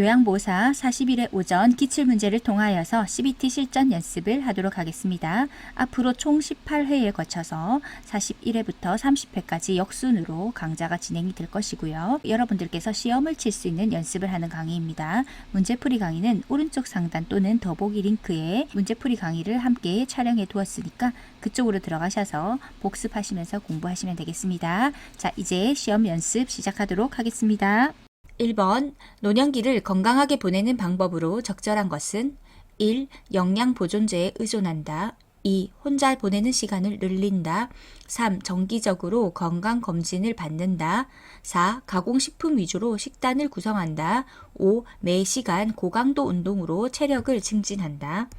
요양보호사 40일의 오전 기출문제를 통하여서 CBT 실전 연습을 하도록 하겠습니다. 앞으로 총 18회에 거쳐서 41회부터 30회까지 역순으로 강좌가 진행이 될 것이고요. 여러분들께서 시험을 칠 수 있는 연습을 하는 강의입니다. 문제풀이 강의는 오른쪽 상단 또는 더보기 링크에 문제풀이 강의를 함께 촬영해 두었으니까 그쪽으로 들어가셔서 복습하시면서 공부하시면 되겠습니다. 자, 이제 시험 연습 시작하도록 하겠습니다. 1번 노년기를 건강하게 보내는 방법으로 적절한 것은 1. 영양 보존제에 의존한다. 2. 혼자 보내는 시간을 늘린다. 3. 정기적으로 건강검진을 받는다. 4. 가공식품 위주로 식단을 구성한다. 5. 매 시간 고강도 운동으로 체력을 증진한다.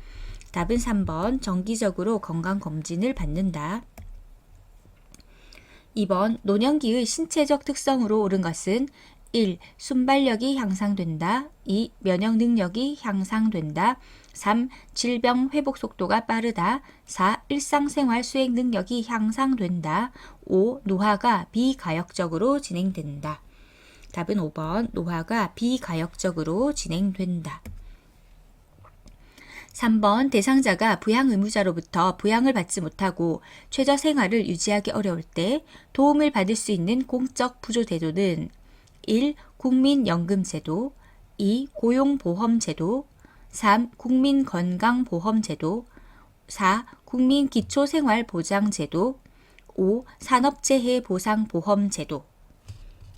답은 3번 정기적으로 건강검진을 받는다. 2번 노년기의 신체적 특성으로 옳은 것은 1. 순발력이 향상된다. 2. 면역 능력이 향상된다. 3. 질병 회복 속도가 빠르다. 4. 일상생활 수행 능력이 향상된다. 5. 노화가 비가역적으로 진행된다. 답은 5번 노화가 비가역적으로 진행된다. 3번 대상자가 부양 의무자로부터 부양을 받지 못하고 최저 생활을 유지하기 어려울 때 도움을 받을 수 있는 공적 부조제도는 1. 국민연금제도 2. 고용보험제도 3. 국민건강보험제도 4. 국민기초생활보장제도 5. 산업재해보상보험제도.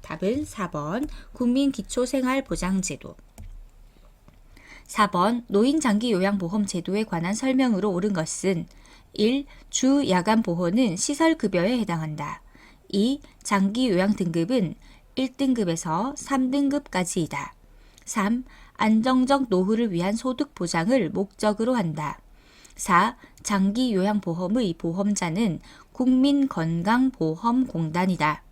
답은 4번 국민기초생활보장제도. 4번 노인장기요양보험제도에 관한 설명으로 옳은 것은 1. 주야간보호는 시설급여에 해당한다. 2. 장기요양 등급은 1등급에서 3등급까지이다. 3. 안정적 노후를 위한 소득 보장을 목적으로 한다. 4. 장기요양보험의 보험자는 국민건강보험공단이다.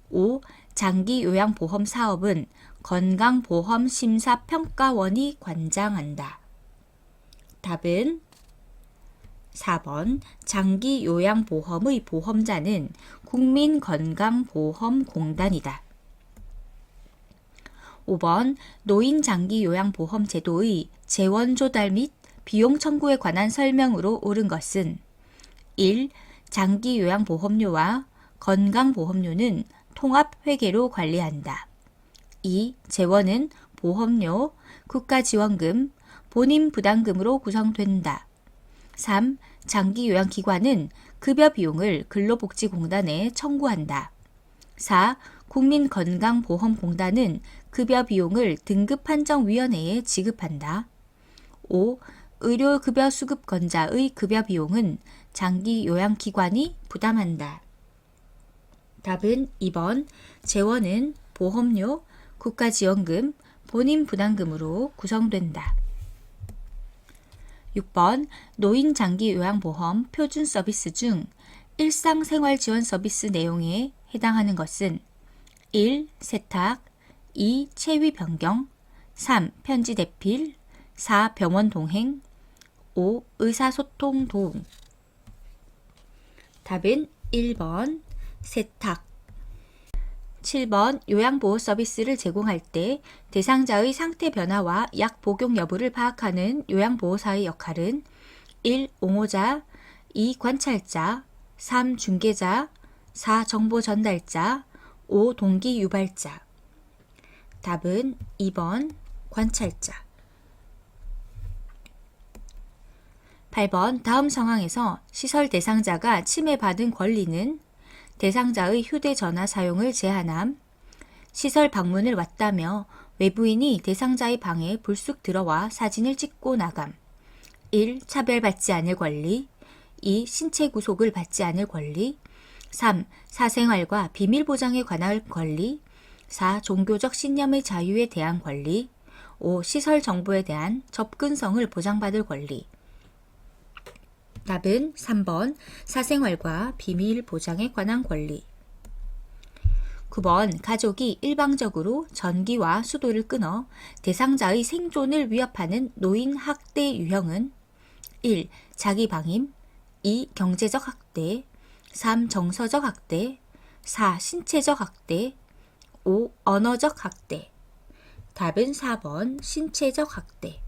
5. 장기요양보험 사업은 건강보험심사평가원이 관장한다. 답은 4번 장기요양보험의 보험자는 국민건강보험공단이다. 5번 노인장기요양보험제도의 재원조달 및 비용 청구에 관한 설명으로 옳은 것은 1. 장기요양보험료와 건강보험료는 통합회계로 관리한다. 2. 재원은 보험료, 국가지원금, 본인부담금으로 구성된다. 3. 장기요양기관은 급여 비용을 근로복지공단에 청구한다. 4. 국민건강보험공단은 급여 비용을 등급판정위원회에 지급한다. 5. 의료급여 수급권자의 급여 비용은 장기요양기관이 부담한다. 답은 2번 재원은 보험료, 국가지원금, 본인부담금으로 구성된다. 6번 노인장기요양보험 표준 서비스 중 일상생활지원 서비스 내용에 해당하는 것은 1. 세탁 2. 체위 변경 3. 편지 대필 4. 병원 동행 5. 의사소통 도움. 답은 1번 세탁. 7번 요양보호 서비스를 제공할 때 대상자의 상태 변화와 약 복용 여부를 파악하는 요양보호사의 역할은 1. 옹호자 2. 관찰자 3. 중개자 4. 정보 전달자 5. 동기 유발자. 답은 2번 관찰자. 8번 다음 상황에서 시설 대상자가 침해받은 권리는 대상자의 휴대전화 사용을 제한함, 시설 방문을 왔다며 외부인이 대상자의 방에 불쑥 들어와 사진을 찍고 나감, 1. 차별받지 않을 권리, 2. 신체 구속을 받지 않을 권리, 3. 사생활과 비밀 보장에 관한 권리, 4. 종교적 신념의 자유에 대한 권리, 5. 시설 정보에 대한 접근성을 보장받을 권리. 답은 3번 사생활과 비밀 보장에 관한 권리. 9번 가족이 일방적으로 전기와 수도를 끊어 대상자의 생존을 위협하는 노인 학대 유형은 1. 자기 방임 2. 경제적 학대 3. 정서적 학대 4. 신체적 학대 5. 언어적 학대. 답은 4번 신체적 학대.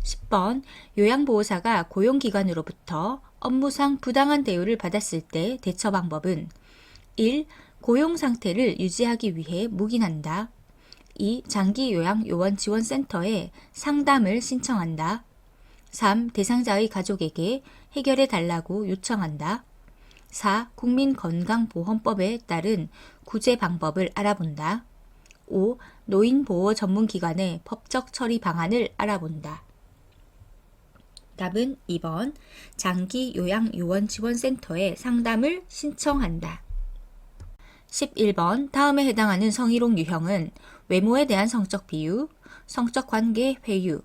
10번 요양보호사가 고용기관으로부터 업무상 부당한 대우를 받았을 때 대처 방법은 1. 고용 상태를 유지하기 위해 묵인한다. 2. 장기요양요원지원센터에 상담을 신청한다. 3. 대상자의 가족에게 해결해 달라고 요청한다. 4. 국민건강보험법에 따른 구제 방법을 알아본다. 5. 노인보호 전문기관의 법적 처리 방안을 알아본다. 답은 2번 장기요양요원지원센터에 상담을 신청한다. 11번 다음에 해당하는 성희롱 유형은 외모에 대한 성적 비유, 성적 관계 회유.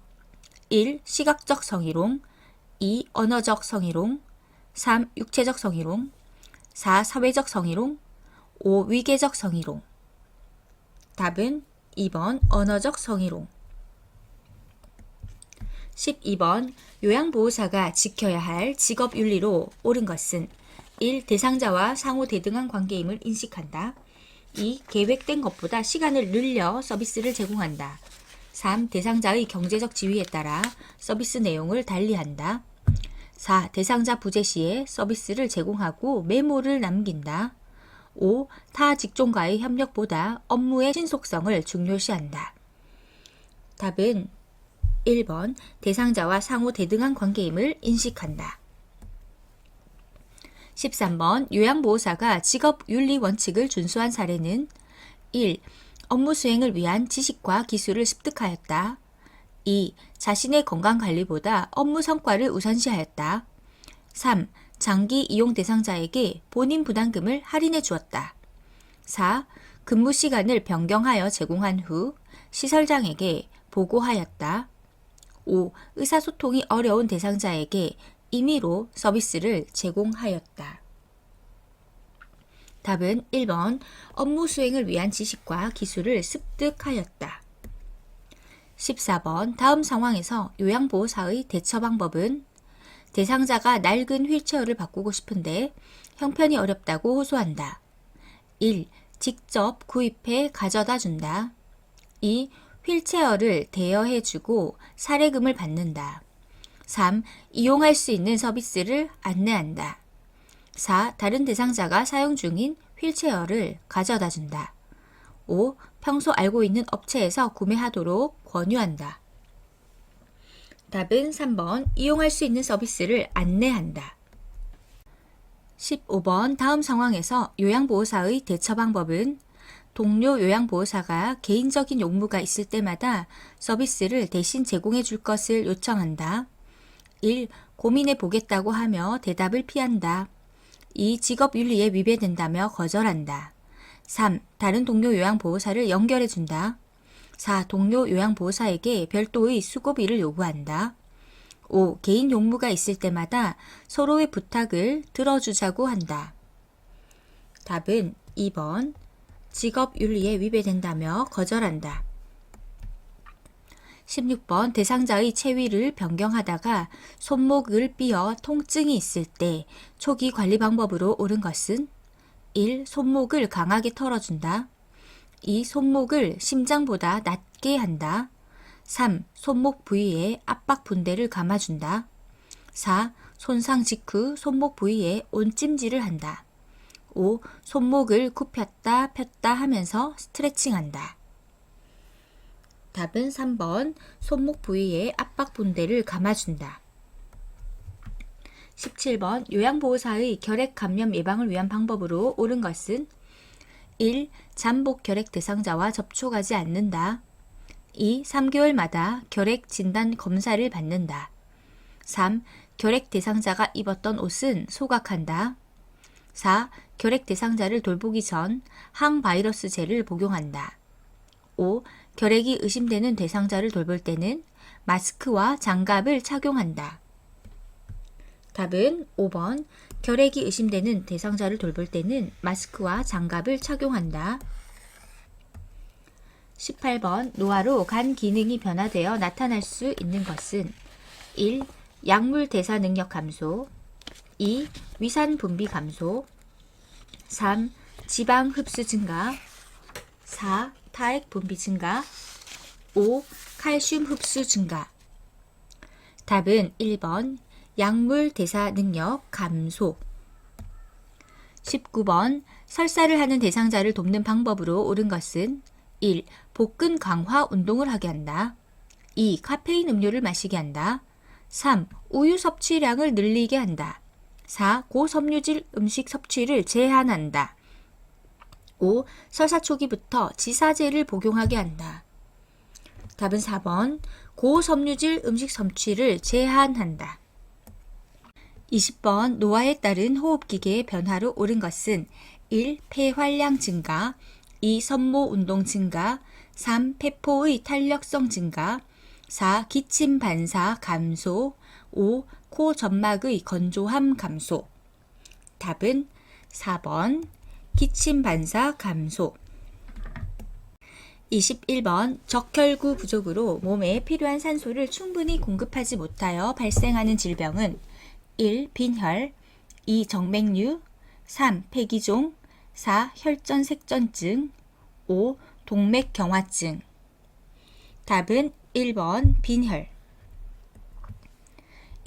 1. 시각적 성희롱, 2. 언어적 성희롱, 3. 육체적 성희롱, 4. 사회적 성희롱, 5. 위계적 성희롱. 답은 2번 언어적 성희롱. 12번 요양보호사가 지켜야 할 직업윤리로 옳은 것은 1. 대상자와 상호 대등한 관계임을 인식한다. 2. 계획된 것보다 시간을 늘려 서비스를 제공한다. 3. 대상자의 경제적 지위에 따라 서비스 내용을 달리한다. 4. 대상자 부재 시에 서비스를 제공하고 메모를 남긴다. 5. 타 직종과의 협력보다 업무의 신속성을 중요시한다. 답은 1번 대상자와 상호 대등한 관계임을 인식한다. 13번 요양보호사가 직업윤리 원칙을 준수한 사례는 1. 업무 수행을 위한 지식과 기술을 습득하였다. 2. 자신의 건강관리보다 업무 성과를 우선시하였다. 3. 장기 이용 대상자에게 본인 부담금을 할인해 주었다. 4. 근무 시간을 변경하여 제공한 후 시설장에게 보고하였다. 5. 의사소통이 어려운 대상자에게 임의로 서비스를 제공하였다. 답은 1번 업무 수행을 위한 지식과 기술을 습득하였다. 14번 다음 상황에서 요양보호사의 대처 방법은 대상자가 낡은 휠체어를 바꾸고 싶은데 형편이 어렵다고 호소한다. 1. 직접 구입해 가져다 준다. 2. 휠체어를 대여해주고 사례금을 받는다. 3. 이용할 수 있는 서비스를 안내한다. 4. 다른 대상자가 사용 중인 휠체어를 가져다 준다. 5. 평소 알고 있는 업체에서 구매하도록 권유한다. 답은 3번 이용할 수 있는 서비스를 안내한다. 15번 다음 상황에서 요양보호사의 대처 방법은 동료 요양보호사가 개인적인 용무가 있을 때마다 서비스를 대신 제공해 줄 것을 요청한다. 1. 고민해 보겠다고 하며 대답을 피한다. 2. 직업윤리에 위배된다며 거절한다. 3. 다른 동료 요양보호사를 연결해 준다. 4. 동료 요양보호사에게 별도의 수고비를 요구한다. 5. 개인 용무가 있을 때마다 서로의 부탁을 들어주자고 한다. 답은 2번 직업윤리에 위배된다며 거절한다. 16번 대상자의 체위를 변경하다가 손목을 삐어 통증이 있을 때 초기 관리 방법으로 옳은 것은 1. 손목을 강하게 털어준다. 2. 손목을 심장보다 낮게 한다. 3. 손목 부위에 압박 분대를 감아준다. 4. 손상 직후 손목 부위에 온찜질을 한다. 5. 손목을 굽혔다 폈다 하면서 스트레칭한다. 답은 3번 손목 부위에 압박 분대를 감아준다. 17번 요양보호사의 결핵 감염 예방을 위한 방법으로 옳은 것은 1. 잠복 결핵 대상자와 접촉하지 않는다. 2. 3개월마다 결핵 진단 검사를 받는다. 3. 결핵 대상자가 입었던 옷은 소각한다. 4. 결핵 대상자를 돌보기 전 항바이러스제를 복용한다. 5. 결핵이 의심되는 대상자를 돌볼 때는 마스크와 장갑을 착용한다. 답은 5번 결핵이 의심되는 대상자를 돌볼 때는 마스크와 장갑을 착용한다. 18번 노화로 간 기능이 변화되어 나타날 수 있는 것은 1. 약물 대사 능력 감소 2. 위산 분비 감소 3. 지방 흡수 증가 4. 타액 분비 증가. 5. 칼슘 흡수 증가. 답은 1번 약물 대사 능력 감소. 19번 설사를 하는 대상자를 돕는 방법으로 옳은 것은 1. 복근 강화 운동을 하게 한다. 2. 카페인 음료를 마시게 한다. 3. 우유 섭취량을 늘리게 한다. 4. 고섬유질 음식 섭취를 제한한다. 5. 설사 초기부터 지사제를 복용하게 한다. 답은 4번 고섬유질 음식 섭취를 제한한다. 20번 노화에 따른 호흡기계의 변화로 옳은 것은 1. 폐활량 증가. 2. 섬모 운동 증가. 3. 폐포의 탄력성 증가. 4. 기침 반사 감소. 5. 코 점막의 건조함 감소. 답은 4번 기침 반사 감소. 21번 적혈구 부족으로 몸에 필요한 산소를 충분히 공급하지 못하여 발생하는 질병은 1. 빈혈. 2. 정맥류. 3. 폐기종. 4. 혈전색전증. 5. 동맥경화증. 답은 1번 빈혈.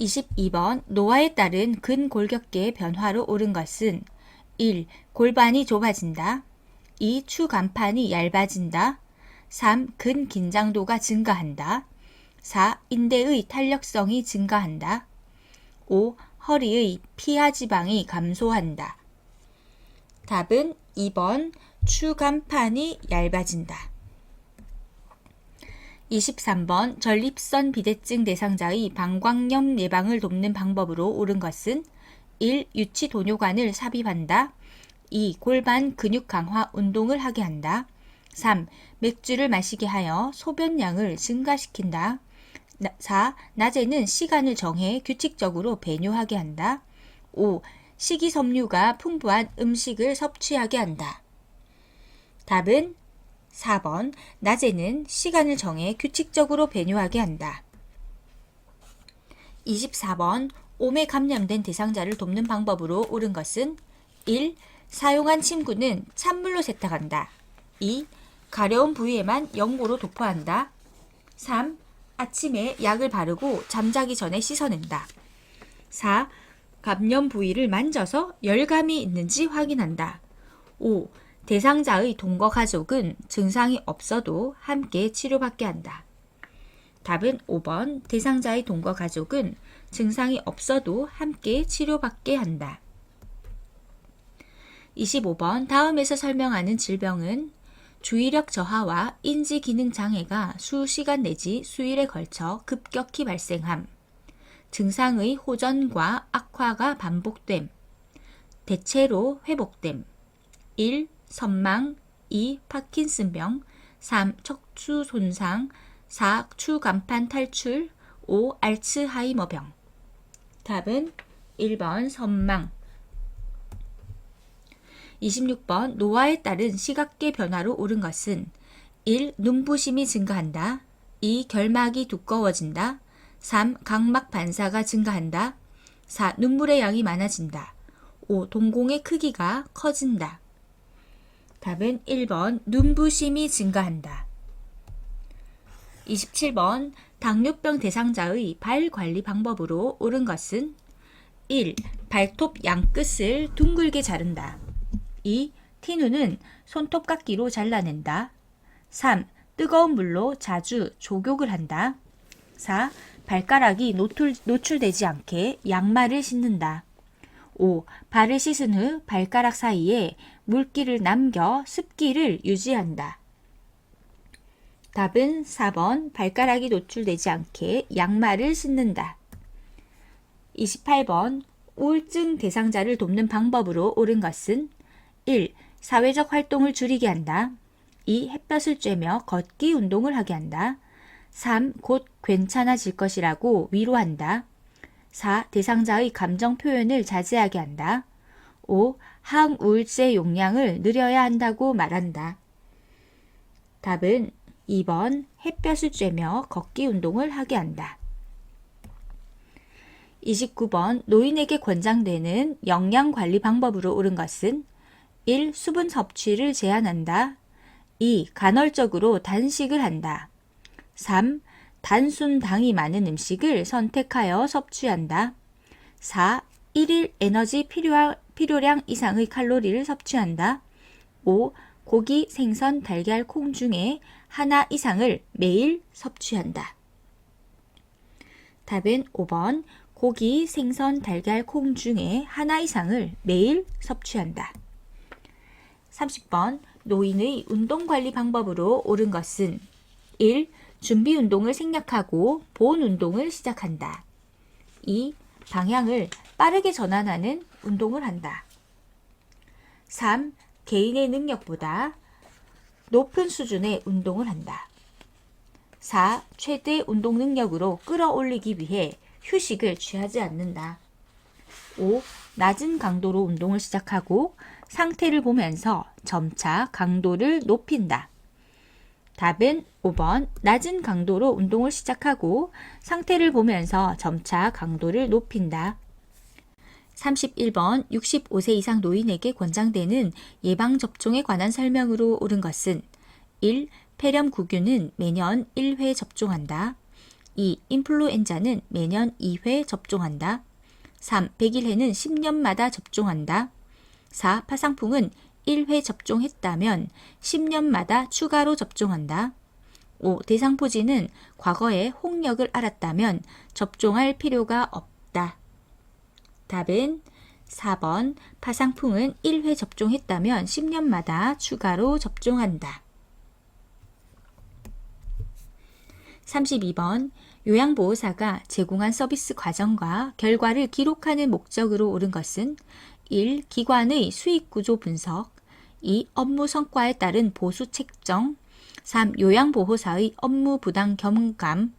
22번 노화에 따른 근골격계의 변화로 옳은 것은 1. 골반이 좁아진다. 2. 추간판이 얇아진다. 3. 근긴장도가 증가한다. 4. 인대의 탄력성이 증가한다. 5. 허리의 피하지방이 감소한다. 답은 2번 추간판이 얇아진다. 23번 전립선 비대증 대상자의 방광염 예방을 돕는 방법으로 옳은 것은 1. 유치 도뇨관을 삽입한다. 2. 골반 근육 강화 운동을 하게 한다. 3. 맥주를 마시게 하여 소변량을 증가시킨다. 4. 낮에는 시간을 정해 규칙적으로 배뇨하게 한다. 5. 식이섬유가 풍부한 음식을 섭취하게 한다. 답은 4번 낮에는 시간을 정해 규칙적으로 배뇨하게 한다. 24번 옴에 감염된 대상자를 돕는 방법으로 옳은 것은 1. 사용한 침구는 찬물로 세탁한다. 2. 가려운 부위에만 연고로 도포한다. 3. 아침에 약을 바르고 잠자기 전에 씻어낸다. 4. 감염 부위를 만져서 열감이 있는지 확인한다. 5. 대상자의 동거 가족은 증상이 없어도 함께 치료받게 한다. 답은 5번 대상자의 동거 가족은 증상이 없어도 함께 치료받게 한다. 25번 다음에서 설명하는 질병은 주의력 저하와 인지 기능 장애가 수시간 내지 수일에 걸쳐 급격히 발생함. 증상의 호전과 악화가 반복됨. 대체로 회복됨. 1. 선망. 2. 파킨슨병. 3. 척추 손상. 4. 추간판 탈출. 5. 알츠하이머병. 답은 1번 선망. 26번 노화에 따른 시각계 변화로 옳은 것은 1. 눈부심이 증가한다. 2. 결막이 두꺼워진다. 3. 각막 반사가 증가한다. 4. 눈물의 양이 많아진다. 5. 동공의 크기가 커진다. 답은 1번 눈부심이 증가한다. 27번 당뇨병 대상자의 발 관리 방법으로 옳은 것은 1. 발톱 양끝을 둥글게 자른다. 2. 티누는 손톱깎이로 잘라낸다. 3. 뜨거운 물로 자주 족욕을 한다. 4. 발가락이 노출되지 않게 양말을 신는다. 5. 발을 씻은 후 발가락 사이에 물기를 남겨 습기를 유지한다. 답은 4번 발가락이 노출되지 않게 양말을 신는다. 28번 우울증 대상자를 돕는 방법으로 옳은 것은 1. 사회적 활동을 줄이게 한다. 2. 햇볕을 쬐며 걷기 운동을 하게 한다. 3. 곧 괜찮아질 것이라고 위로한다. 4. 대상자의 감정 표현을 자제하게 한다. 5. 항우울제 용량을 늘려야 한다고 말한다. 답은 2번 햇볕을 쬐며 걷기 운동을 하게 한다. 29번 노인에게 권장되는 영양관리 방법으로 옳은 것은 1. 수분 섭취를 제한한다. 2. 간헐적으로 단식을 한다. 3. 단순 당이 많은 음식을 선택하여 섭취한다. 4. 1일 에너지 필요량 이상의 칼로리를 섭취한다. 5. 고기, 생선, 달걀, 콩 중에 하나 이상을 매일 섭취한다. 답은 5번 고기, 생선, 달걀, 콩 중에 하나 이상을 매일 섭취한다. 30번 노인의 운동관리 방법으로 옳은 것은 1. 준비 운동을 생략하고 본 운동을 시작한다. 2. 방향을 빠르게 전환하는 운동을 한다. 3. 개인의 능력보다 높은 수준의 운동을 한다. 4. 최대 운동 능력으로 끌어올리기 위해 휴식을 취하지 않는다. 5. 낮은 강도로 운동을 시작하고 상태를 보면서 점차 강도를 높인다. 답은 5번 낮은 강도로 운동을 시작하고 상태를 보면서 점차 강도를 높인다. 31번 65세 이상 노인에게 권장되는 예방접종에 관한 설명으로 옳은 것은 1. 폐렴구균은 매년 1회 접종한다. 2. 인플루엔자는 매년 2회 접종한다. 3. 백일해는 10년마다 접종한다. 4. 파상풍은 1회 접종했다면 10년마다 추가로 접종한다. 5. 대상포진은 과거에 홍역을 앓았다면 접종할 필요가 없다. 답은 4번 파상풍은 1회 접종했다면 10년마다 추가로 접종한다. 32번 요양보호사가 제공한 서비스 과정과 결과를 기록하는 목적으로 옳은 것은 1. 기관의 수익구조 분석 2. 업무 성과에 따른 보수 책정 3. 요양보호사의 업무 부당 경감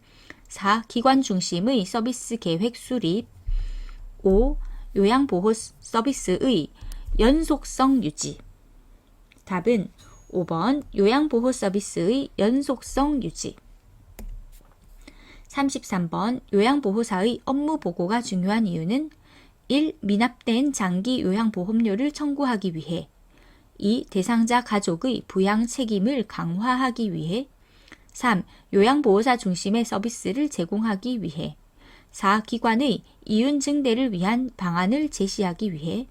4. 기관 중심의 서비스 계획 수립 5. 요양보호 서비스의 연속성 유지. 답은 5번 요양보호 서비스의 연속성 유지. 33번 요양보호사의 업무 보고가 중요한 이유는 1. 미납된 장기 요양보험료를 청구하기 위해 2. 대상자 가족의 부양 책임을 강화하기 위해 3. 요양보호사 중심의 서비스를 제공하기 위해 4. 기관의 이윤 증대를 위한 방안을 제시하기 위해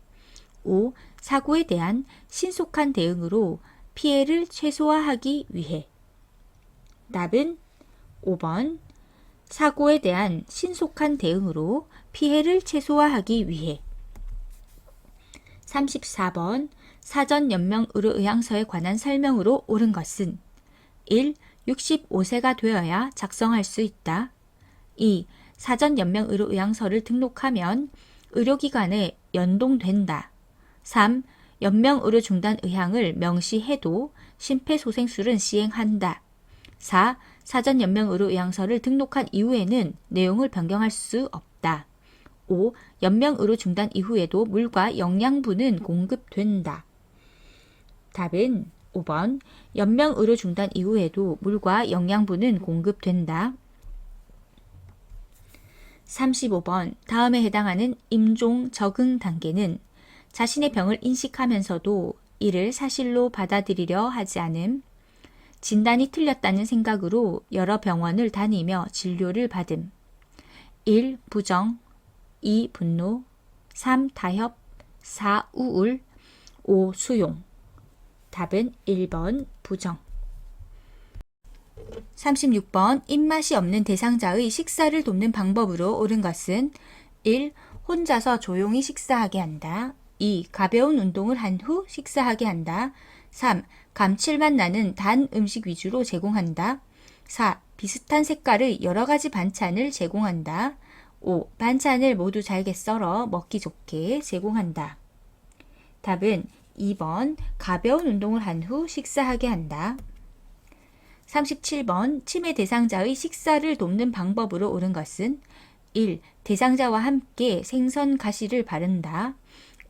5. 사고에 대한 신속한 대응으로 피해를 최소화하기 위해. 답은 5번 사고에 대한 신속한 대응으로 피해를 최소화하기 위해. 34번 사전 연명 의료의향서에 관한 설명으로 옳은 것은 1. 65세가 되어야 작성할 수 있다. 2. 사전 연명 의료의향서를 등록하면 의료기관에 연동된다. 3. 연명 의료 중단 의향을 명시해도 심폐소생술은 시행한다. 4. 사전 연명 의료 의향서를 등록한 이후에는 내용을 변경할 수 없다. 5. 연명 의료 중단 이후에도 물과 영양분은 공급된다. 답은 5번 연명 의료 중단 이후에도 물과 영양분은 공급된다. 35번 다음에 해당하는 임종 적응 단계는 자신의 병을 인식하면서도 이를 사실로 받아들이려 하지 않음, 진단이 틀렸다는 생각으로 여러 병원을 다니며 진료를 받음. 1. 부정 2. 분노 3. 타협 4. 우울 5. 수용. 답은 1번 부정. 36번 입맛이 없는 대상자의 식사를 돕는 방법으로 옳은 것은 1. 혼자서 조용히 식사하게 한다. 2. 가벼운 운동을 한 후 식사하게 한다. 3. 감칠맛 나는 단 음식 위주로 제공한다. 4. 비슷한 색깔의 여러 가지 반찬을 제공한다. 5. 반찬을 모두 잘게 썰어 먹기 좋게 제공한다. 답은 2번 가벼운 운동을 한 후 식사하게 한다. 37번 치매 대상자의 식사를 돕는 방법으로 옳은 것은 1. 대상자와 함께 생선 가시를 바른다.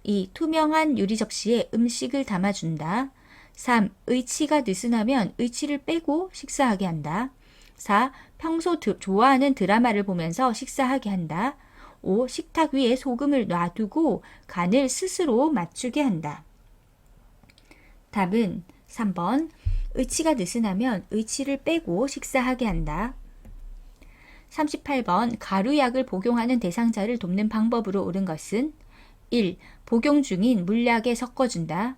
2. 투명한 유리 접시에 음식을 담아준다. 3. 의치가 느슨하면 의치를 빼고 식사하게 한다. 4. 평소 좋아하는 드라마를 보면서 식사하게 한다. 5. 식탁 위에 소금을 놔두고 간을 스스로 맞추게 한다. 답은 3번 의치가 느슨하면 의치를 빼고 식사하게 한다. 38번 가루약을 복용하는 대상자를 돕는 방법으로 옳은 것은 1. 복용 중인 물약에 섞어준다.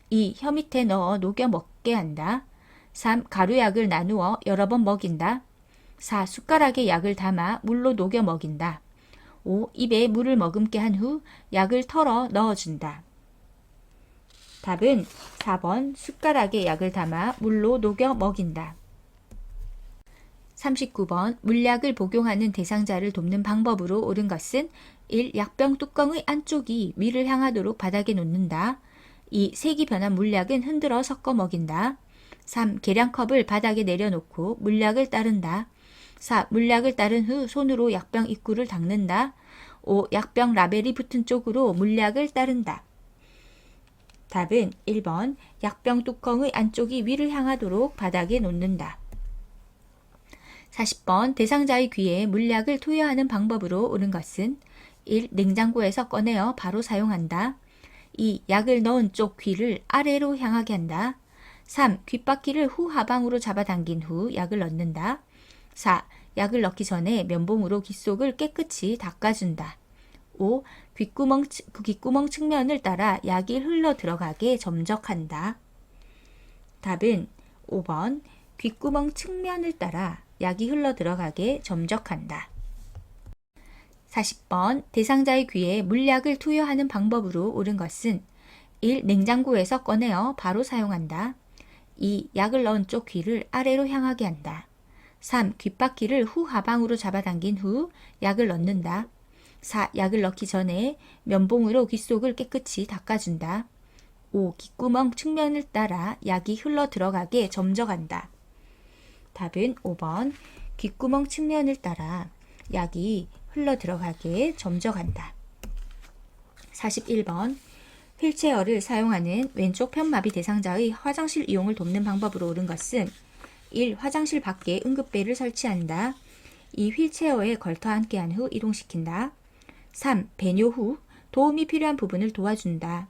2. 혀 밑에 넣어 녹여 먹게 한다. 3. 가루약을 나누어 여러 번 먹인다. 4. 숟가락에 약을 담아 물로 녹여 먹인다. 5. 입에 물을 머금게 한 후 약을 털어 넣어준다. 답은 4번 숟가락에 약을 담아 물로 녹여 먹인다. 39번 물약을 복용하는 대상자를 돕는 방법으로 옳은 것은 1. 약병 뚜껑의 안쪽이 위를 향하도록 바닥에 놓는다. 2. 색이 변한 물약은 흔들어 섞어 먹인다. 3. 계량컵을 바닥에 내려놓고 물약을 따른다. 4. 물약을 따른 후 손으로 약병 입구를 닦는다. 5. 약병 라벨이 붙은 쪽으로 물약을 따른다. 답은 1번 약병 뚜껑의 안쪽이 위를 향하도록 바닥에 놓는다. 40번 대상자의 귀에 물약을 투여하는 방법으로 옳은 것은 1. 냉장고에서 꺼내어 바로 사용한다. 2. 약을 넣은 쪽 귀를 아래로 향하게 한다. 3. 귓바퀴를 후하방으로 잡아당긴 후 약을 넣는다. 4. 약을 넣기 전에 면봉으로 귀 속을 깨끗이 닦아준다. 5. 귓구멍 측면을 따라 약이 흘러 들어가게 점적한다. 답은 5번 귓구멍 측면을 따라 약이 흘러 들어가게 점적한다. 40번 대상자의 귀에 물약을 투여하는 방법으로 옳은 것은 1. 냉장고에서 꺼내어 바로 사용한다. 2. 약을 넣은 쪽 귀를 아래로 향하게 한다. 3. 귓바퀴를 후하방으로 잡아당긴 후 약을 넣는다. 4. 약을 넣기 전에 면봉으로 귀 속을 깨끗이 닦아준다. 5. 귓구멍 측면을 따라 약이 흘러 들어가게 점적한다. 답은 5번 귓구멍 측면을 따라 약이 흘러 들어가게 점적한다. 41번 휠체어를 사용하는 왼쪽 편마비 대상자의 화장실 이용을 돕는 방법으로 옳은 것은 1. 화장실 밖에 응급배를 설치한다. 2. 휠체어에 걸터 앉게 한 후 이동시킨다. 3. 배뇨 후 도움이 필요한 부분을 도와준다.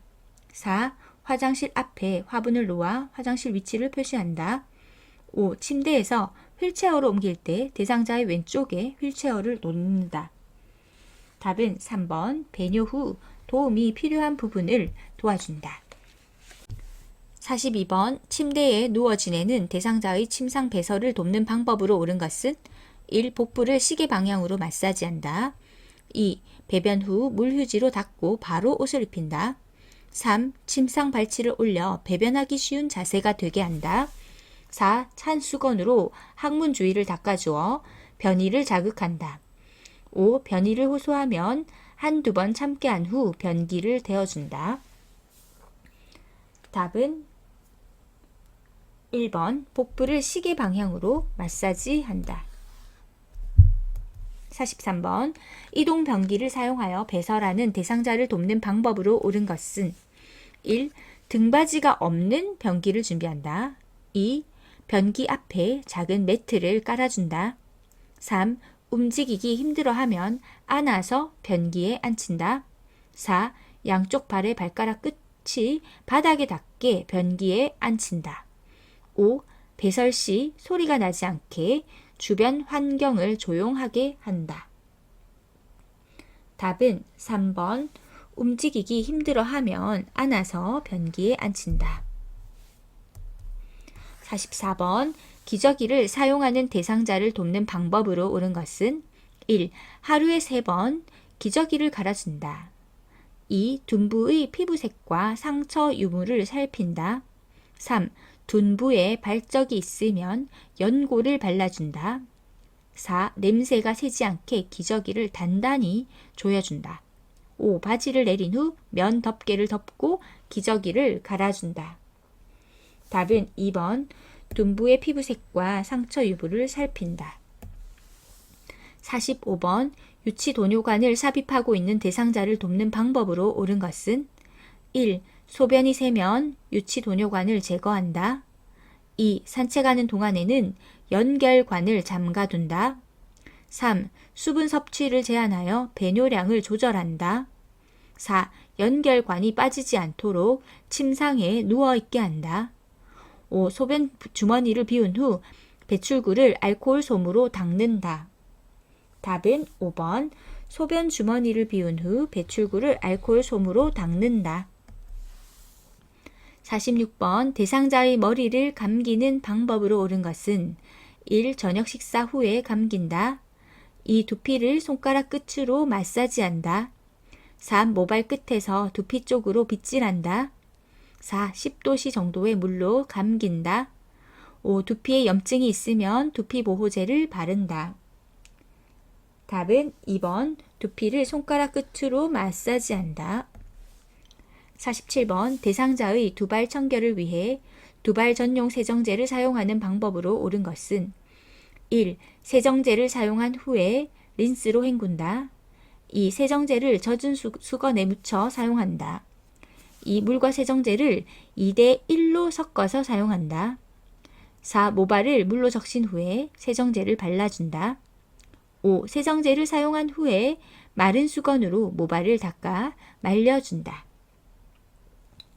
4. 화장실 앞에 화분을 놓아 화장실 위치를 표시한다. 5. 침대에서 휠체어로 옮길 때 대상자의 왼쪽에 휠체어를 놓는다. 답은 3번 배뇨 후 도움이 필요한 부분을 도와준다. 42번 침대에 누워 지내는 대상자의 침상 배설을 돕는 방법으로 옳은 것은 1. 복부를 시계 방향으로 마사지한다. 2. 배변 후 물휴지로 닦고 바로 옷을 입힌다. 3. 침상 발치를 올려 배변하기 쉬운 자세가 되게 한다. 4. 찬 수건으로 항문 주위를 닦아주어 변이를 자극한다. 5. 변이를 호소하면 한두 번 참게 한 후 변기를 데워준다. 답은 1번 복부를 시계 방향으로 마사지한다. 43번 이동 변기를 사용하여 배설하는 대상자를 돕는 방법으로 옳은 것은 1. 등받이가 없는 변기를 준비한다. 2. 변기 앞에 작은 매트를 깔아준다. 3. 움직이기 힘들어하면 안아서 변기에 앉힌다. 4. 양쪽 발의 발가락 끝이 바닥에 닿게 변기에 앉힌다. 5. 배설 시 소리가 나지 않게 주변 환경을 조용하게 한다. 답은 3번 움직이기 힘들어하면 안아서 변기에 앉힌다. 44번 기저귀를 사용하는 대상자를 돕는 방법으로 옳은 것은 1. 하루에 3번 기저귀를 갈아준다. 2. 둔부의 피부색과 상처 유무를 살핀다. 3. 둔부에 발적이 있으면 연고를 발라준다. 4. 냄새가 새지 않게 기저귀를 단단히 조여준다. 5. 바지를 내린 후 면 덮개를 덮고 기저귀를 갈아준다. 답은 2번 둔부의 피부색과 상처 유무를 살핀다. 45번 유치 도뇨관을 삽입하고 있는 대상자를 돕는 방법으로 옳은 것은 1. 소변이 새면 유치 도뇨관을 제거한다. 2. 산책하는 동안에는 연결관을 잠가둔다. 3. 수분 섭취를 제한하여 배뇨량을 조절한다. 4. 연결관이 빠지지 않도록 침상에 누워있게 한다. 5. 소변 주머니를 비운 후 배출구를 알코올 솜으로 닦는다. 답은 5번. 소변 주머니를 비운 후 배출구를 알코올 솜으로 닦는다. 46번 대상자의 머리를 감기는 방법으로 옳은 것은 1. 저녁 식사 후에 감긴다. 2. 두피를 손가락 끝으로 마사지한다. 3. 모발 끝에서 두피 쪽으로 빗질한다. 4. 10도씨 정도의 물로 감긴다. 5. 두피에 염증이 있으면 두피 보호제를 바른다. 답은 2번. 두피를 손가락 끝으로 마사지한다. 47번 대상자의 두발 청결을 위해 두발 전용 세정제를 사용하는 방법으로 옳은 것은 1. 세정제를 사용한 후에 린스로 헹군다. 2. 세정제를 젖은 수건에 묻혀 사용한다. 2. 물과 세정제를 2대 1로 섞어서 사용한다. 4. 모발을 물로 적신 후에 세정제를 발라준다. 5. 세정제를 사용한 후에 마른 수건으로 모발을 닦아 말려준다.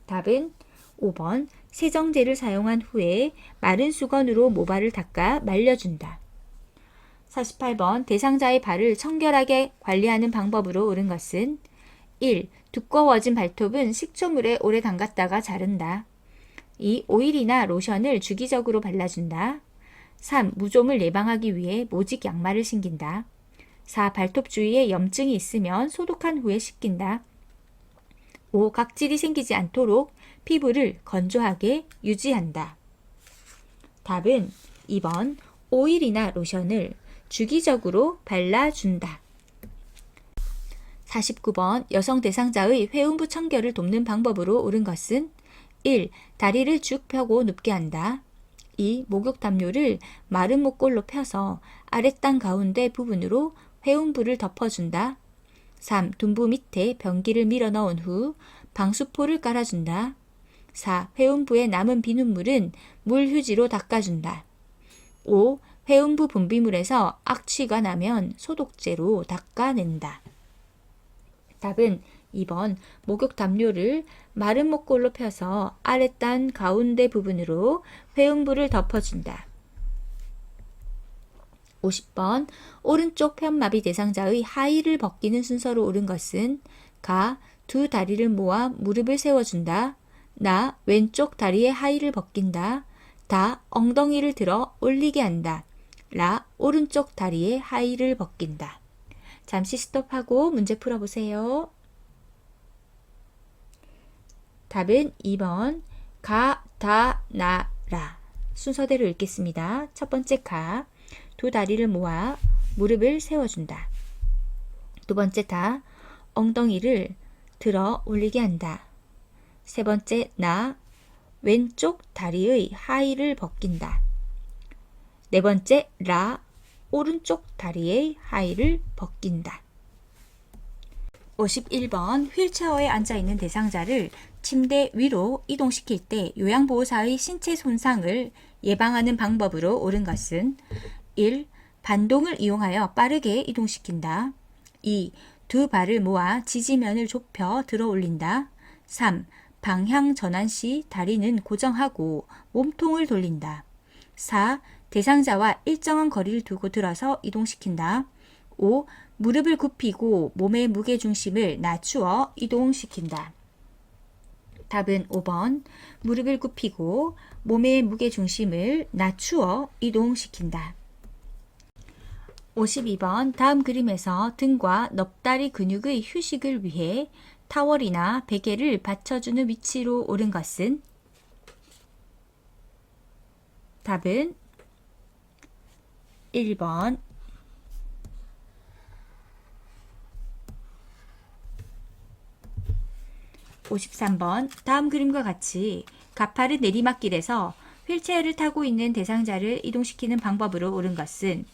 답은 5번. 세정제를 사용한 후에 마른 수건으로 모발을 닦아 말려준다. 48번 대상자의 발을 청결하게 관리하는 방법으로 옳은 것은 1. 두꺼워진 발톱은 식초물에 오래 담갔다가 자른다. 2. 오일이나 로션을 주기적으로 발라준다. 3. 무좀을 예방하기 위해 모직 양말을 신긴다. 4. 발톱 주위에 염증이 있으면 소독한 후에 씻긴다. 5. 각질이 생기지 않도록 피부를 건조하게 유지한다. 답은 2번. 오일이나 로션을 주기적으로 발라준다. 49번 여성 대상자의 회음부 청결을 돕는 방법으로 옳은 것은 1. 다리를 쭉 펴고 눕게 한다. 2. 목욕 담요를 마른 목골로 펴서 아랫단 가운데 부분으로 회음부를 덮어준다. 3. 둔부 밑에 변기를 밀어 넣은 후 방수포를 깔아준다. 4. 회음부에 남은 비눗물은 물휴지로 닦아준다. 5. 회음부 분비물에서 악취가 나면 소독제로 닦아낸다. 답은 2번. 목욕 담요를 마른 목골로 펴서 아랫단 가운데 부분으로 회음부를 덮어준다. 50번. 오른쪽 편마비 대상자의 하의를 벗기는 순서로 옳은 것은 가. 두 다리를 모아 무릎을 세워준다. 나. 왼쪽 다리의 하의를 벗긴다. 다. 엉덩이를 들어 올리게 한다. 라. 오른쪽 다리의 하의를 벗긴다. 잠시 스톱하고 문제 풀어보세요. 답은 2번. 가, 다, 나, 라. 순서대로 읽겠습니다. 첫 번째 가. 두 다리를 모아 무릎을 세워준다. 두 번째 다. 엉덩이를 들어 올리게 한다. 세 번째 나. 왼쪽 다리의 하의를 벗긴다. 네 번째 라. 오른쪽 다리의 하의를 벗긴다. 51번 휠체어에 앉아있는 대상자를 침대 위로 이동시킬 때 요양보호사의 신체 손상을 예방하는 방법으로 옳은 것은 1. 반동을 이용하여 빠르게 이동시킨다. 2. 두 발을 모아 지지면을 좁혀 들어 올린다. 3. 방향 전환 시 다리는 고정하고 몸통을 돌린다. 4. 대상자와 일정한 거리를 두고 들어서 이동시킨다. 5. 무릎을 굽히고 몸의 무게중심을 낮추어 이동시킨다. 답은 5번. 무릎을 굽히고 몸의 무게중심을 낮추어 이동시킨다. 52번 다음 그림에서 등과 넙다리 근육의 휴식을 위해 타월이나 베개를 받쳐주는 위치로 옳은 것은 답은 1번. 53번 다음 그림과 같이 가파른 내리막길에서 휠체어를 타고 있는 대상자를 이동시키는 방법으로 옳은 것은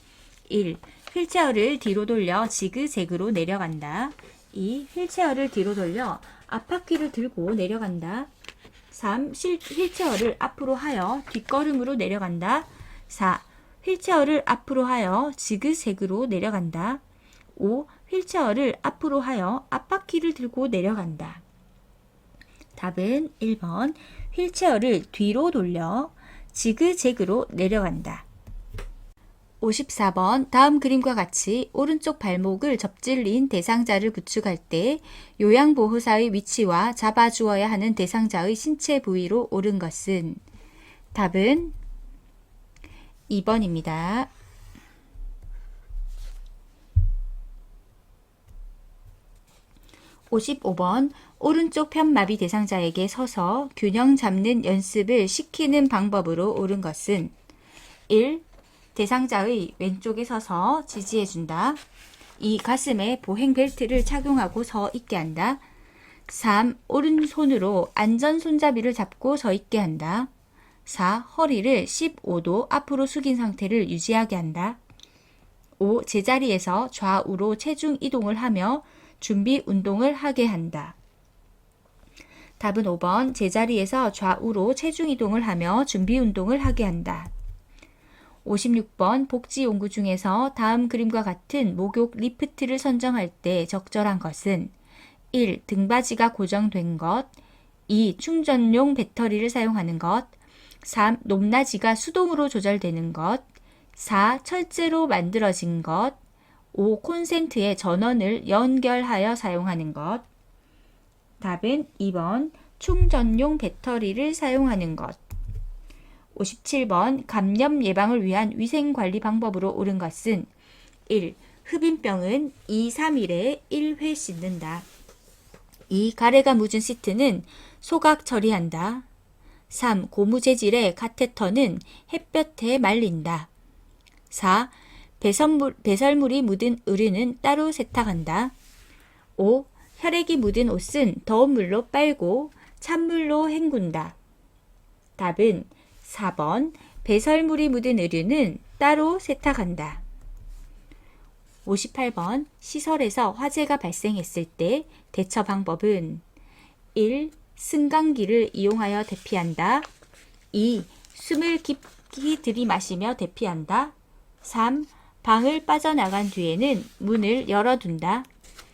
1. 휠체어를 뒤로 돌려 지그재그로 내려간다. 2. 휠체어를 뒤로 돌려 앞바퀴를 들고 내려간다. 3. 휠체어를 앞으로 하여 뒷걸음으로 내려간다. 4. 휠체어를 앞으로 하여 지그재그로 내려간다. 5. 휠체어를 앞으로 하여 앞바퀴를 들고 내려간다. 답은 1번. 휠체어를 뒤로 돌려 지그재그로 내려간다. 54번 다음 그림과 같이 오른쪽 발목을 접질린 대상자를 구축할 때 요양보호사의 위치와 잡아주어야 하는 대상자의 신체 부위로 옳은 것은? 답은 2번입니다. 55번 오른쪽 편마비 대상자에게 서서 균형 잡는 연습을 시키는 방법으로 옳은 것은? 1. 대상자의 왼쪽에 서서 지지해준다. 2. 가슴에 보행 벨트를 착용하고 서 있게 한다. 3. 오른손으로 안전 손잡이를 잡고 서 있게 한다. 4. 허리를 15도 앞으로 숙인 상태를 유지하게 한다. 5. 제자리에서 좌우로 체중 이동을 하며 준비 운동을 하게 한다. 답은 5번 제자리에서 좌우로 체중 이동을 하며 준비 운동을 하게 한다. 56번 복지 용구 중에서 다음 그림과 같은 목욕 리프트를 선정할 때 적절한 것은? 1. 등받이가 고정된 것. 2. 충전용 배터리를 사용하는 것. 3. 높낮이가 수동으로 조절되는 것. 4. 철제로 만들어진 것. 5. 콘센트에 전원을 연결하여 사용하는 것. 답은 2번 충전용 배터리를 사용하는 것. 57번 감염 예방을 위한 위생관리 방법으로 옳은 것은? 1. 흡인병은 2, 3일에 1회 씻는다. 2. 가래가 묻은 시트는 소각 처리한다. 3. 고무 재질의 카테터는 햇볕에 말린다. 4. 배설물이 묻은 의류는 따로 세탁한다. 5. 혈액이 묻은 옷은 더운 물로 빨고 찬물로 헹군다. 답은 4번 배설물이 묻은 의류는 따로 세탁한다. 58번 시설에서 화재가 발생했을 때 대처 방법은? 1. 승강기를 이용하여 대피한다. 2. 숨을 깊이 들이마시며 대피한다. 3. 방을 빠져나간 뒤에는 문을 열어둔다.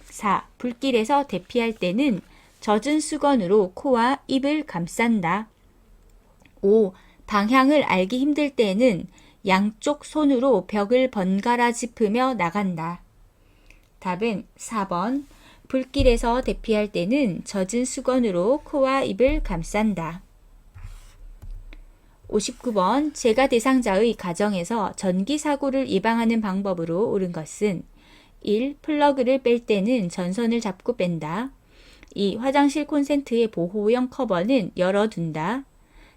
4. 불길에서 대피할 때는 젖은 수건으로 코와 입을 감싼다. 5. 방향을 알기 힘들 때에는 양쪽 손으로 벽을 번갈아 짚으며 나간다. 답은 4번 불길에서 대피할 때는 젖은 수건으로 코와 입을 감싼다. 59번 재가 대상자의 가정에서 전기사고를 예방하는 방법으로 옳은 것은? 1. 플러그를 뺄 때는 전선을 잡고 뺀다. 2. 화장실 콘센트의 보호용 커버는 열어둔다.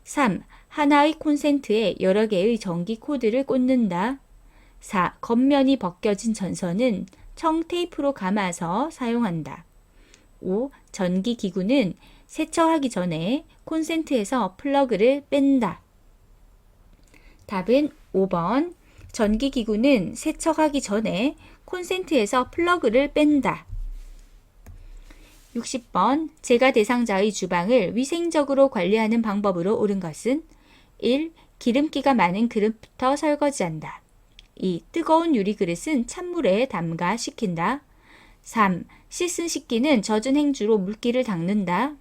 3. 하나의 콘센트에 여러 개의 전기 코드를 꽂는다. 4. 겉면이 벗겨진 전선은 청 테이프로 감아서 사용한다. 5. 전기기구는 세척하기 전에 콘센트에서 플러그를 뺀다. 답은 5번 전기기구는 세척하기 전에 콘센트에서 플러그를 뺀다. 60번 재가 대상자의 주방을 위생적으로 관리하는 방법으로 옳은 것은? 1. 기름기가 많은 그릇부터 설거지한다. 2. 뜨거운 유리그릇은 찬물에 담가 식힌다. 3. 씻은 식기는 젖은 행주로 물기를 닦는다.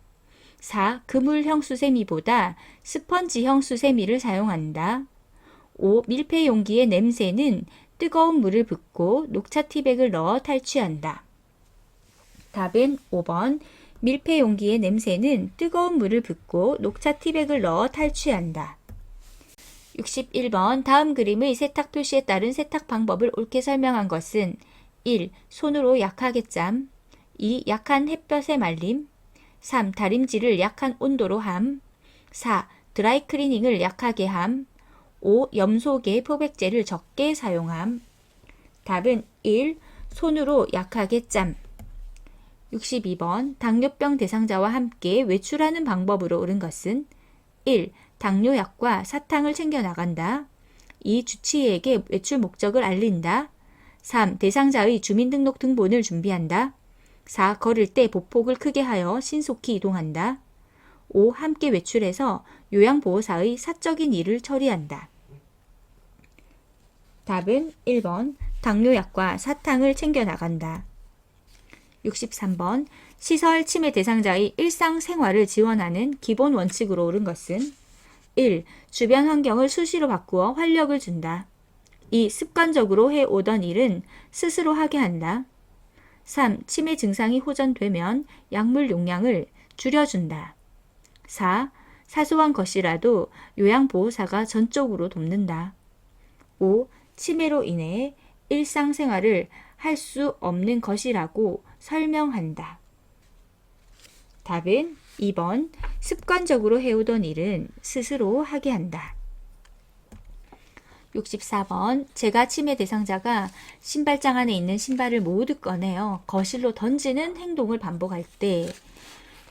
4. 그물형 수세미보다 스펀지형 수세미를 사용한다. 5. 밀폐 용기의 냄새는 뜨거운 물을 붓고 녹차 티백을 넣어 탈취한다. 답은 5번 밀폐 용기의 냄새는 뜨거운 물을 붓고 녹차 티백을 넣어 탈취한다. 61번 다음 그림의 세탁 표시에 따른 세탁 방법을 옳게 설명한 것은? 1. 손으로 약하게 짬. 2. 약한 햇볕에 말림. 3. 다림질을 약한 온도로 함. 4. 드라이클리닝을 약하게 함. 5. 염소계 표백제를 적게 사용함. 답은 1. 손으로 약하게 짬. 62번 당뇨병 대상자와 함께 외출하는 방법으로 옳은 것은? 1. 당뇨약과 사탕을 챙겨 나간다. 2. 주치의에게 외출 목적을 알린다. 3. 대상자의 주민등록 등본을 준비한다. 4. 걸을 때 보폭을 크게 하여 신속히 이동한다. 5. 함께 외출해서 요양보호사의 사적인 일을 처리한다. 답은 1번 당뇨약과 사탕을 챙겨 나간다. 63번 시설 침해 대상자의 일상생활을 지원하는 기본 원칙으로 옳은 것은? 1. 주변 환경을 수시로 바꾸어 활력을 준다. 2. 습관적으로 해오던 일은 스스로 하게 한다. 3. 치매 증상이 호전되면 약물 용량을 줄여준다. 4. 사소한 것이라도 요양보호사가 전적으로 돕는다. 5. 치매로 인해 일상생활을 할 수 없는 것이라고 설명한다. 답은 2번. 습관적으로 해오던 일은 스스로 하게 한다. 64번. 제가 치매 대상자가 신발장 안에 있는 신발을 모두 꺼내어 거실로 던지는 행동을 반복할 때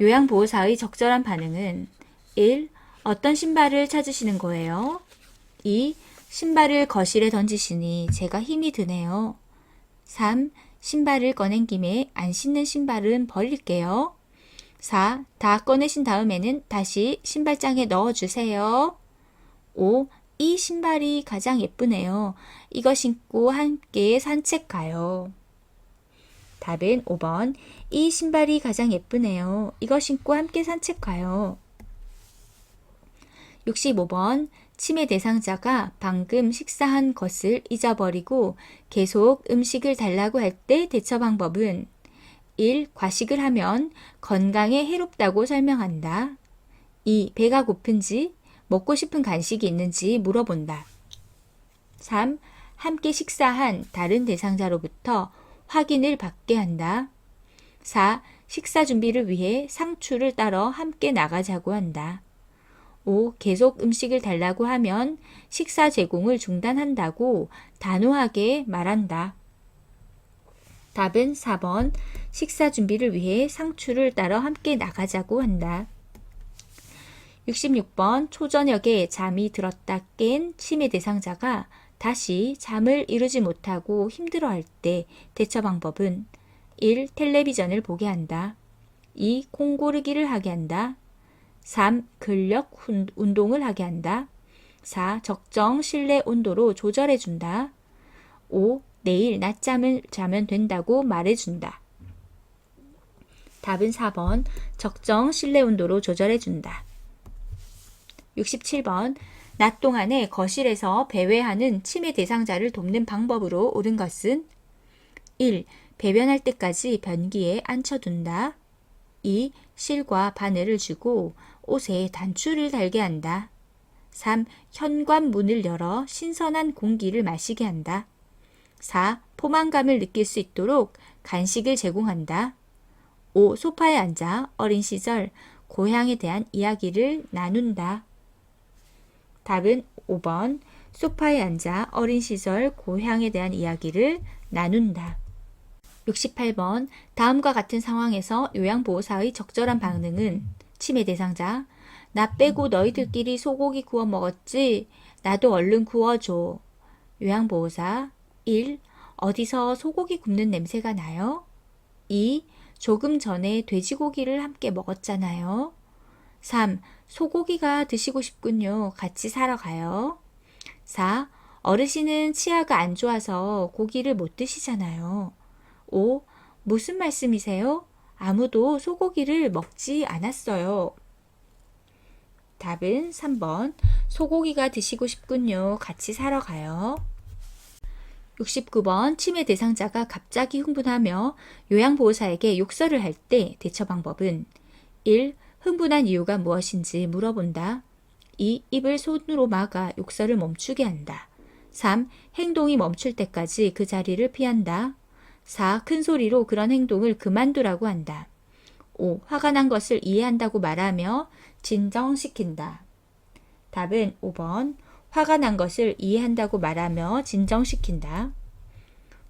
요양보호사의 적절한 반응은 1. 어떤 신발을 찾으시는 거예요? 2. 신발을 거실에 던지시니 제가 힘이 드네요. 3. 신발을 꺼낸 김에 안 신는 신발은 버릴게요. 4. 다 꺼내신 다음에는 다시 신발장에 넣어주세요. 5. 이 신발이 가장 예쁘네요. 이거 신고 함께 산책 가요. 답은 5번. 이 신발이 가장 예쁘네요. 이거 신고 함께 산책 가요. 65번. 치매 대상자가 방금 식사한 것을 잊어버리고 계속 음식을 달라고 할 때 대처 방법은 1. 과식을 하면 건강에 해롭다고 설명한다. 2. 배가 고픈지 먹고 싶은 간식이 있는지 물어본다. 3. 함께 식사한 다른 대상자로부터 확인을 받게 한다. 4. 식사 준비를 위해 상추를 따러 함께 나가자고 한다. 5. 계속 음식을 달라고 하면 식사 제공을 중단한다고 단호하게 말한다. 답은 4번. 식사 준비를 위해 상추를 따러 함께 나가자고 한다. 66번. 초저녁에 잠이 들었다 깬 치매 대상자가 다시 잠을 이루지 못하고 힘들어할 때 대처 방법은 1. 텔레비전을 보게 한다. 2. 콩 고르기를 하게 한다. 3. 근력 운동을 하게 한다. 4. 적정 실내 온도로 조절해 준다. 5. 내일 낮잠을 자면 된다고 말해준다. 답은 4번. 적정 실내 온도로 조절해 준다. 67번. 낮 동안에 거실에서 배회하는 치매 대상자를 돕는 방법으로 옳은 것은 1. 배변할 때까지 변기에 앉혀둔다. 2. 실과 바늘을 주고 옷에 단추를 달게 한다. 3. 현관문을 열어 신선한 공기를 마시게 한다. 4. 포만감을 느낄 수 있도록 간식을 제공한다. 5. 소파에 앉아 어린 시절 고향에 대한 이야기를 나눈다. 답은 5번. 소파에 앉아 어린 시절 고향에 대한 이야기를 나눈다. 68번. 다음과 같은 상황에서 요양보호사의 적절한 반응은 치매 대상자. 나 빼고 너희들끼리 소고기 구워 먹었지? 나도 얼른 구워줘. 요양보호사. 1. 어디서 소고기 굽는 냄새가 나요? 2. 조금 전에 돼지고기를 함께 먹었잖아요. 3. 소고기가 드시고 싶군요. 같이 사러 가요. 4. 어르신은 치아가 안 좋아서 고기를 못 드시잖아요. 5. 무슨 말씀이세요? 아무도 소고기를 먹지 않았어요. 답은 3번. 소고기가 드시고 싶군요. 같이 사러 가요. 69번. 치매 대상자가 갑자기 흥분하며 요양보호사에게 욕설을 할 때 대처 방법은 1. 흥분한 이유가 무엇인지 물어본다. 2. 입을 손으로 막아 욕설을 멈추게 한다. 3. 행동이 멈출 때까지 그 자리를 피한다. 4. 큰 소리로 그런 행동을 그만두라고 한다. 5. 화가 난 것을 이해한다고 말하며 진정시킨다. 답은 5번. 화가 난 것을 이해한다고 말하며 진정시킨다.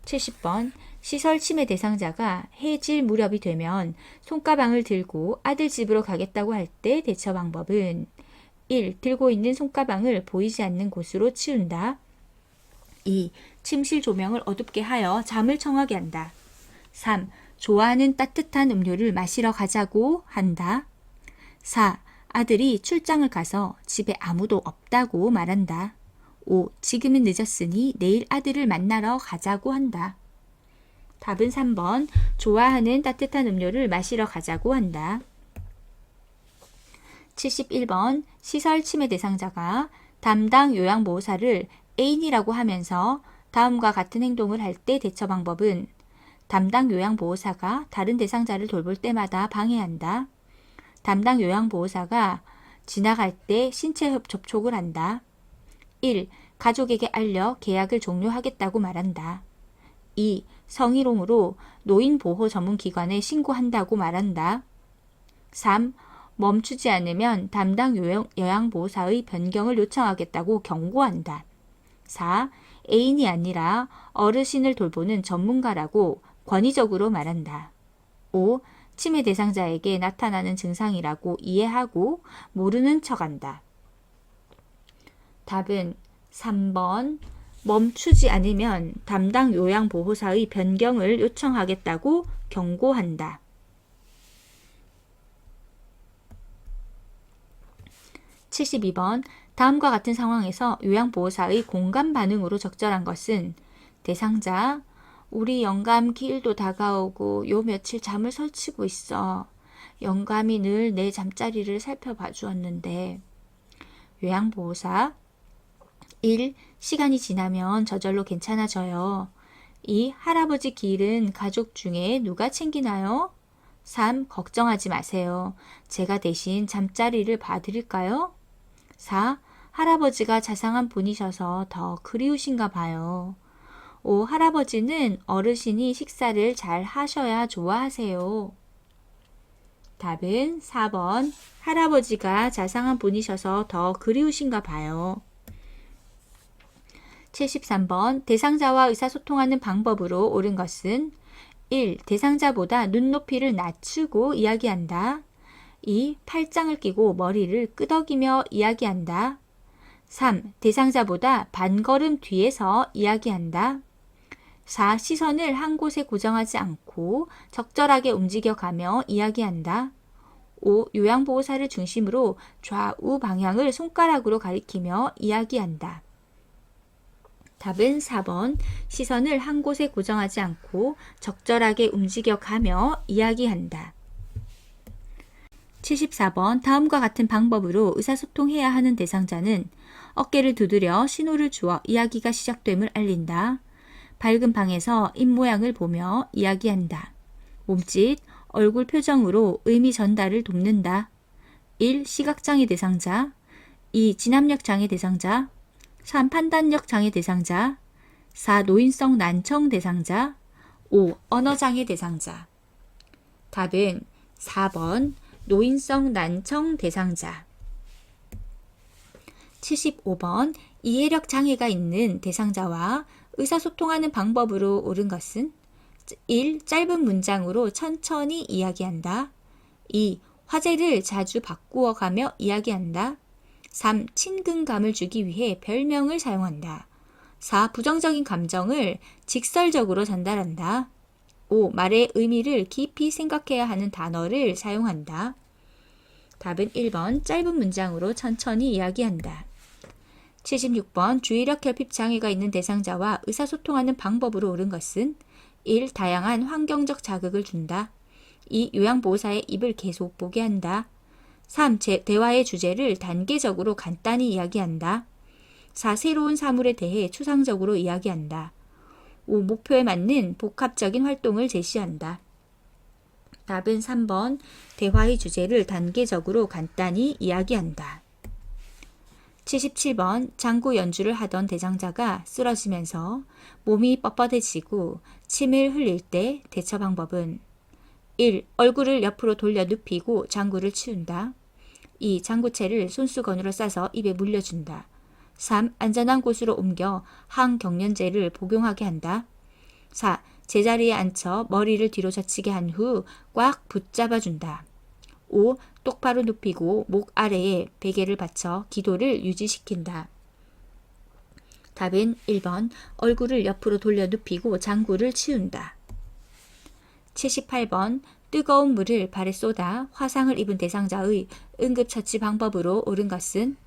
70번. 시설 치매 대상자가 해질 무렵이 되면 손가방을 들고 아들 집으로 가겠다고 할 때 대처 방법은 1. 들고 있는 손가방을 보이지 않는 곳으로 치운다. 2. 침실 조명을 어둡게 하여 잠을 청하게 한다. 3. 좋아하는 따뜻한 음료를 마시러 가자고 한다. 4. 아들이 출장을 가서 집에 아무도 없다고 말한다. 5. 지금은 늦었으니 내일 아들을 만나러 가자고 한다. 답은 3번. 좋아하는 따뜻한 음료를 마시러 가자고 한다. 71번 시설 침해 대상자가 담당 요양보호사를 애인이라고 하면서 다음과 같은 행동을 할 때 대처 방법은 담당 요양보호사가 다른 대상자를 돌볼 때마다 방해한다. 담당 요양보호사가 지나갈 때 신체 접촉을 한다. 1. 가족에게 알려 계약을 종료하겠다고 말한다. 2. 성희롱으로 노인보호 전문기관에 신고한다고 말한다. 3. 멈추지 않으면 담당 요양보호사의 변경을 요청하겠다고 경고한다. 4. 애인이 아니라 어르신을 돌보는 전문가라고 권위적으로 말한다. 5. 침해 대상자에게 나타나는 증상이라고 이해하고 모르는 척한다. 답은 3번 멈추지 않으면 담당 요양보호사의 변경을 요청하겠다고 경고한다. 72번 다음과 같은 상황에서 요양보호사의 공감 반응으로 적절한 것은 대상자 우리 영감 기일도 다가오고 요 며칠 잠을 설치고 있어. 영감이 늘 내 잠자리를 살펴봐 주었는데. 요양보호사 1. 시간이 지나면 저절로 괜찮아져요. 2. 할아버지 기일은 가족 중에 누가 챙기나요? 3. 걱정하지 마세요. 제가 대신 잠자리를 봐드릴까요? 4. 할아버지가 자상한 분이셔서 더 그리우신가 봐요. 5. 할아버지는 어르신이 식사를 잘 하셔야 좋아하세요. 답은 4번 할아버지가 자상한 분이셔서 더 그리우신가 봐요. 73번 대상자와 의사소통하는 방법으로 옳은 것은 1. 대상자보다 눈높이를 낮추고 이야기한다. 2. 팔짱을 끼고 머리를 끄덕이며 이야기한다. 3. 대상자보다 반걸음 뒤에서 이야기한다. 4. 시선을 한 곳에 고정하지 않고 적절하게 움직여가며 이야기한다. 5. 요양보호사를 중심으로 좌우 방향을 손가락으로 가리키며 이야기한다. 답은 4번 시선을 한 곳에 고정하지 않고 적절하게 움직여가며 이야기한다. 74번 다음과 같은 방법으로 의사소통해야 하는 대상자는 어깨를 두드려 신호를 주어 이야기가 시작됨을 알린다. 밝은 방에서 입모양을 보며 이야기한다. 몸짓, 얼굴 표정으로 의미 전달을 돕는다. 1. 시각장애 대상자 2. 진압력 장애 대상자 3. 판단력 장애 대상자 4. 노인성 난청 대상자 5. 언어장애 대상자 답은 4번 노인성 난청 대상자 75번 이해력 장애가 있는 대상자와 의사소통하는 방법으로 옳은 것은 1. 짧은 문장으로 천천히 이야기한다. 2. 화제를 자주 바꾸어 가며 이야기한다. 3. 친근감을 주기 위해 별명을 사용한다. 4. 부정적인 감정을 직설적으로 전달한다. 5. 말의 의미를 깊이 생각해야 하는 단어를 사용한다. 답은 1번 짧은 문장으로 천천히 이야기한다. 76번 주의력 결핍 장애가 있는 대상자와 의사소통하는 방법으로 옳은 것은 1. 다양한 환경적 자극을 준다. 2. 요양보호사의 입을 계속 보게 한다. 3. 대화의 주제를 단계적으로 간단히 이야기한다. 4. 새로운 사물에 대해 추상적으로 이야기한다. 5. 목표에 맞는 복합적인 활동을 제시한다. 답은 3번 대화의 주제를 단계적으로 간단히 이야기한다. 77번 장구 연주를 하던 대상자가 쓰러지면서 몸이 뻣뻣해지고 침을 흘릴 때 대처 방법은 1. 얼굴을 옆으로 돌려 눕히고 장구를 치운다. 2. 장구채를 손수건으로 싸서 입에 물려준다. 3. 안전한 곳으로 옮겨 항경련제를 복용하게 한다. 4. 제자리에 앉혀 머리를 뒤로 젖히게 한 후 꽉 붙잡아준다. 5. 똑바로 눕히고 목 아래에 베개를 받쳐 기도를 유지시킨다. 답은 1번 얼굴을 옆으로 돌려 눕히고 장구를 치운다. 78번 뜨거운 물을 발에 쏟아 화상을 입은 대상자의 응급처치 방법으로 옳은 것은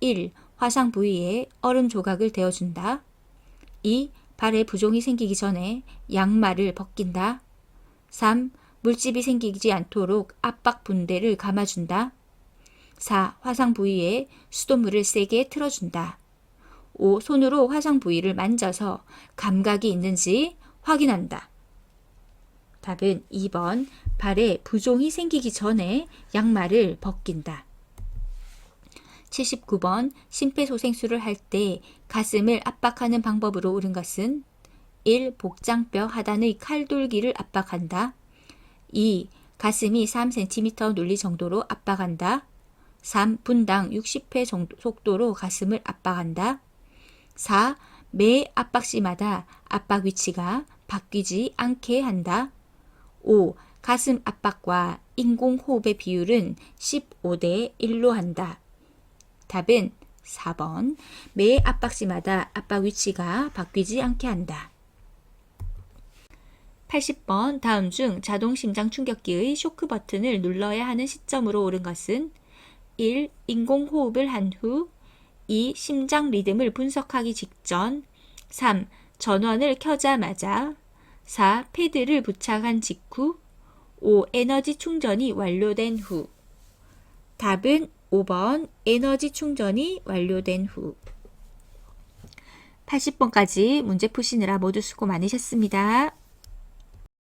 1. 화상 부위에 얼음 조각을 대어준다. 2. 발에 부종이 생기기 전에 양말을 벗긴다. 3. 물집이 생기지 않도록 압박 분대를 감아준다. 4. 화상 부위에 수돗물을 세게 틀어준다. 5. 손으로 화상 부위를 만져서 감각이 있는지 확인한다. 답은 2번. 발에 부종이 생기기 전에 양말을 벗긴다. 79번. 심폐소생술을 할 때 가슴을 압박하는 방법으로 옳은 것은 1. 복장뼈 하단의 칼돌기를 압박한다. 2. 가슴이 3cm 눌리 정도로 압박한다. 3. 분당 60회 속도로 가슴을 압박한다. 4. 매 압박시마다 압박 위치가 바뀌지 않게 한다. 5. 가슴 압박과 인공호흡의 비율은 15대 1로 한다. 답은 4번. 매 압박시마다 압박 위치가 바뀌지 않게 한다. 80번. 다음 중 자동 심장 충격기의 쇼크 버튼을 눌러야 하는 시점으로 옳은 것은 1. 인공호흡을 한 후. 2. 심장 리듬을 분석하기 직전. 3. 전원을 켜자마자. 4. 패드를 부착한 직후. 5. 에너지 충전이 완료된 후. 답은 5번. 에너지 충전이 완료된 후. 80번까지 문제 푸시느라 모두 수고 많으셨습니다.